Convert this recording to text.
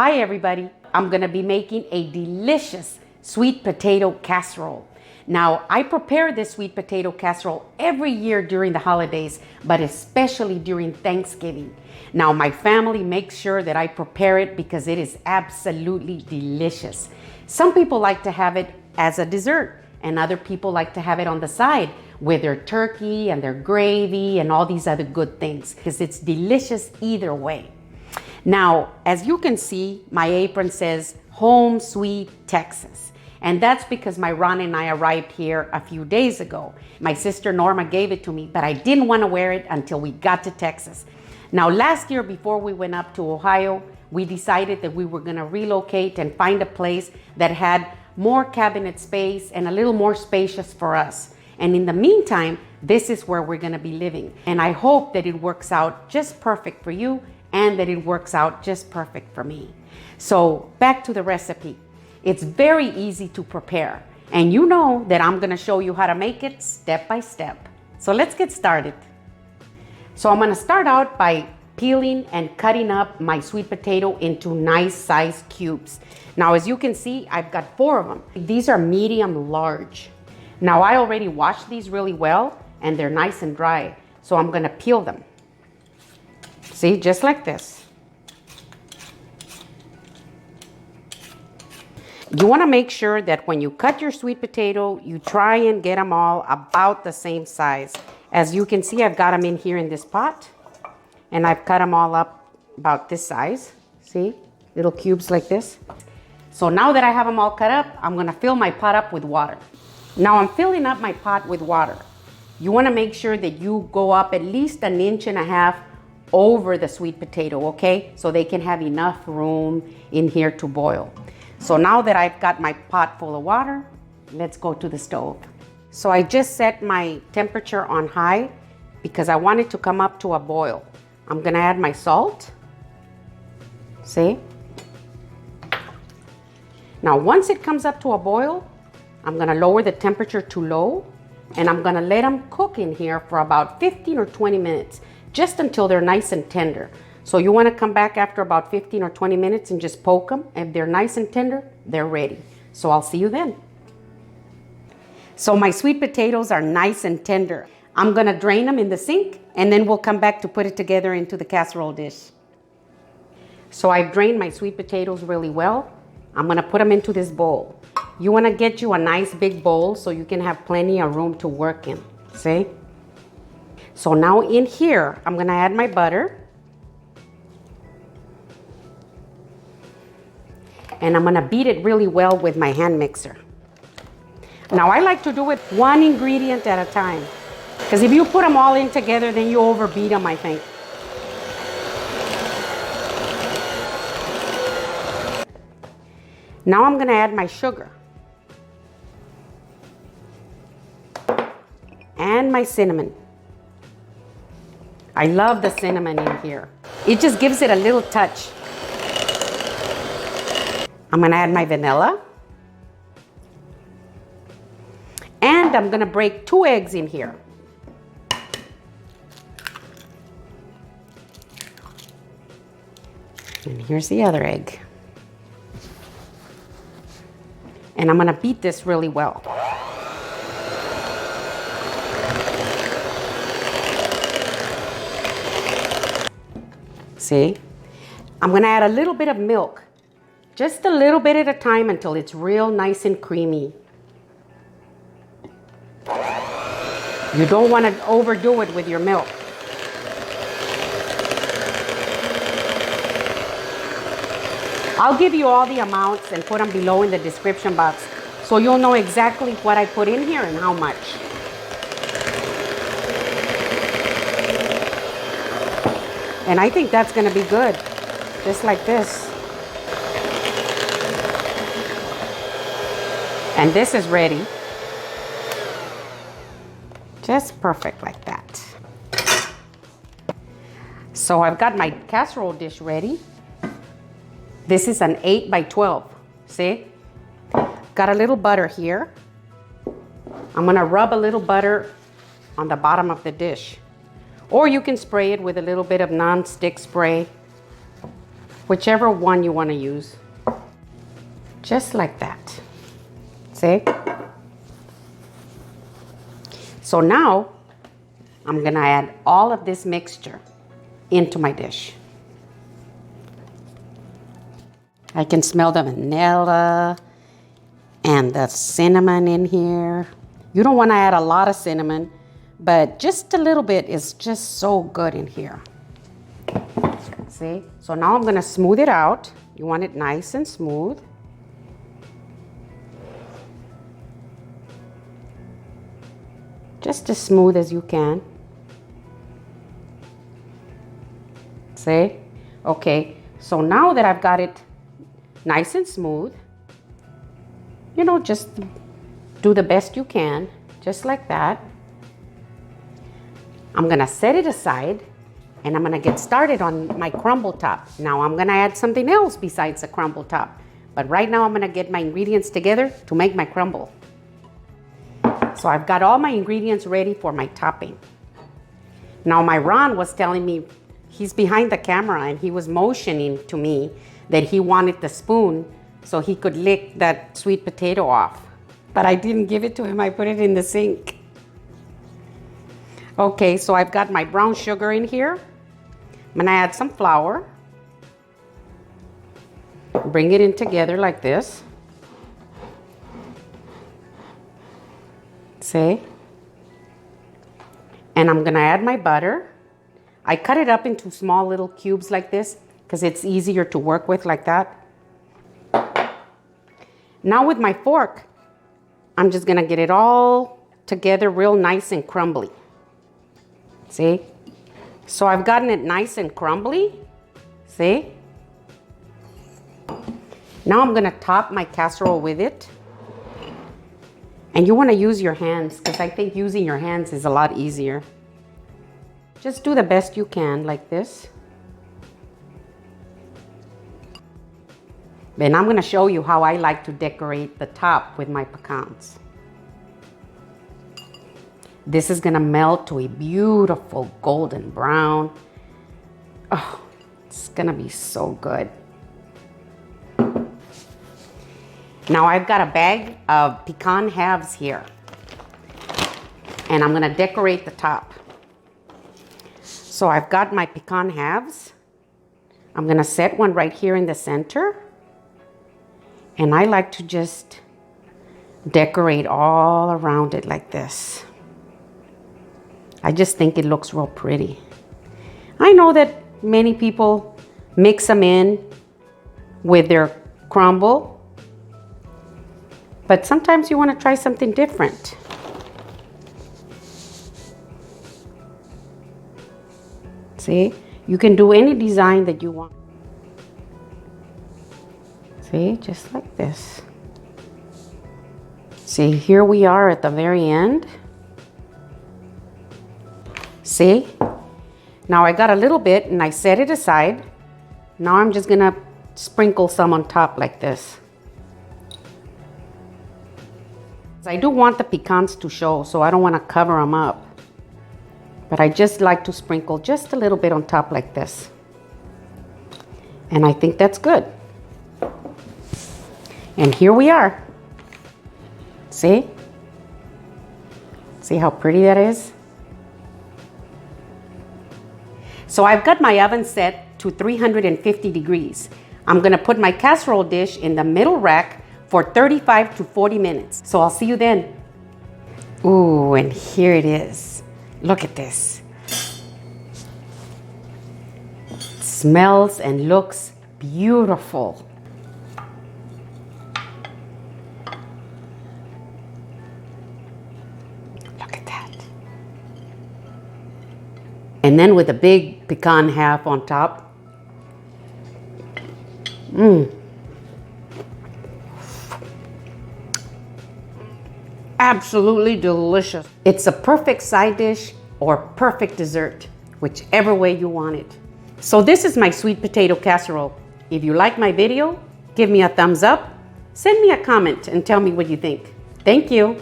Hi everybody, I'm gonna be making a delicious sweet potato casserole. Now, I prepare this sweet potato casserole every year during the holidays, but especially during Thanksgiving. Now, my family makes sure that I prepare it because it is absolutely delicious. Some people like to have it as a dessert, and other people like to have it on the side with their turkey and their gravy and all these other good things, because it's delicious either way. Now, as you can see, my apron says Home Sweet Texas. And that's because my Ron and I arrived here a few days ago. My sister Norma gave it to me, but I didn't want to wear it until we got to Texas. Now, last year before we went up to Ohio, we decided that we were going to relocate and find a place that had more cabinet space and a little more spacious for us. And in the meantime, this is where we're going to be living. And I hope that it works out just perfect for you and that it works out just perfect for me. So back to the recipe. It's very easy to prepare. And you know that I'm going to show you how to make it step by step. So let's get started. So I'm going to start out by peeling and cutting up my sweet potato into nice sized cubes. Now, as you can see, I've got 4 of them. These are medium large. Now, I already washed these really well and they're nice and dry. So I'm going to peel them. See, just like this. You want to make sure that when you cut your sweet potato, you try and get them all about the same size. As you can see, I've got them in here in this pot, and I've cut them all up about this size. See, little cubes like this. So now that I have them all cut up, I'm going to fill my pot up with water. Now I'm filling up my pot with water. You want to make sure that you go up at least 1.5 inches over the sweet potato, okay? So they can have enough room in here to boil. So now that I've got my pot full of water, let's go to the stove. So I just set my temperature on high because I want it to come up to a boil. I'm gonna add my salt. See? Now once it comes up to a boil, I'm gonna lower the temperature to low and I'm gonna let them cook in here for about 15 or 20 minutes. Just until they're nice and tender. So you want to come back after about 15 or 20 minutes and just poke them. If they're nice and tender, they're ready. So I'll see you then. So my sweet potatoes are nice and tender. I'm going to drain them in the sink and then we'll come back to put it together into the casserole dish. So I've drained my sweet potatoes really well. I'm going to put them into this bowl. You want to get you a nice big bowl so you can have plenty of room to work in. See? So now in here, I'm gonna add my butter. And I'm gonna beat it really well with my hand mixer. Now I like to do it 1 ingredient at a time. Because if you put them all in together, then you overbeat them, I think. Now I'm gonna add my sugar. And my cinnamon. I love the cinnamon in here. It just gives it a little touch. I'm gonna add my vanilla. And I'm gonna break 2 eggs in here. And here's the other egg. And I'm gonna beat this really well. See? I'm gonna add a little bit of milk, just a little bit at a time until it's real nice and creamy. You don't want to overdo it with your milk. I'll give you all the amounts and put them below in the description box so you'll know exactly what I put in here and how much. And I think that's gonna be good, just like this. And this is ready. Just perfect like that. So I've got my casserole dish ready. This is an 8 by 12, see? Got a little butter here. I'm gonna rub a little butter on the bottom of the dish. Or you can spray it with a little bit of non-stick spray. whichever one you want to use. Just like that. See? So now I'm gonna add all of this mixture into my dish. I can smell the vanilla and the cinnamon in here. You don't want to add a lot of cinnamon, but just a little bit is just so good in here. See? So now I'm gonna smooth it out. You want it nice and smooth. Just as smooth as you can. See? Okay, so now that I've got it nice and smooth, you know, just do the best you can, just like that. I'm gonna set it aside and I'm gonna get started on my crumble top. Now I'm gonna add something else besides the crumble top, but right now I'm gonna get my ingredients together to make my crumble. So I've got all my ingredients ready for my topping. Now my Ron was telling me, he's behind the camera and he was motioning to me that he wanted the spoon so he could lick that sweet potato off. But I didn't give it to him, I put it in the sink. Okay, so I've got my brown sugar in here. I'm gonna add some flour. Bring it in together like this. See? And I'm gonna add my butter. I cut it up into small little cubes like this because it's easier to work with like that. Now with my fork, I'm just gonna get it all together real nice and crumbly. See? So I've gotten it nice and crumbly. See? Now I'm gonna top my casserole with it. And you wanna use your hands because I think using your hands is a lot easier. Just do the best you can like this. Then I'm gonna show you how I like to decorate the top with my pecans. This is gonna melt to a beautiful golden brown. Oh, it's gonna be so good. Now I've got a bag of pecan halves here. And I'm gonna decorate the top. So I've got my pecan halves. I'm gonna set one right here in the center. And I like to just decorate all around it like this. I just think it looks real pretty. I know that many people mix them in with their crumble, but sometimes you want to try something different. See, you can do any design that you want. See, just like this. See, here we are at the very end. See? Now I got a little bit and I set it aside. Now I'm just gonna sprinkle some on top like this. I do want the pecans to show, so I don't want to cover them up. But I just like to sprinkle just a little bit on top like this. And I think that's good. And here we are. See? See how pretty that is? So I've got my oven set to 350 degrees. I'm gonna put my casserole dish in the middle rack for 35 to 40 minutes. So I'll see you then. Ooh, and here it is. Look at this. It smells and looks beautiful. Look at that. And then with a big pecan half on top. Absolutely delicious. It's a perfect side dish or perfect dessert, whichever way you want it. So this is my sweet potato casserole. If you like my video, give me a thumbs up, send me a comment and tell me what you think. Thank you.